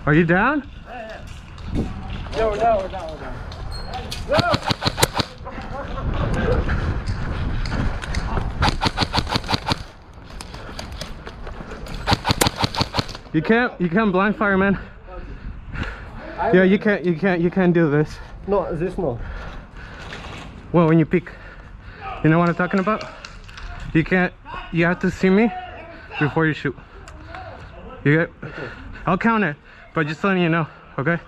Are you down? Yeah, we're down. No! You can't blind fire, man. Yeah, you can't do this. No, this no. Well, when you peek, you know what I'm talking about? You have to see me before you shoot. You get? Okay. I'll count it, but just letting you know, okay?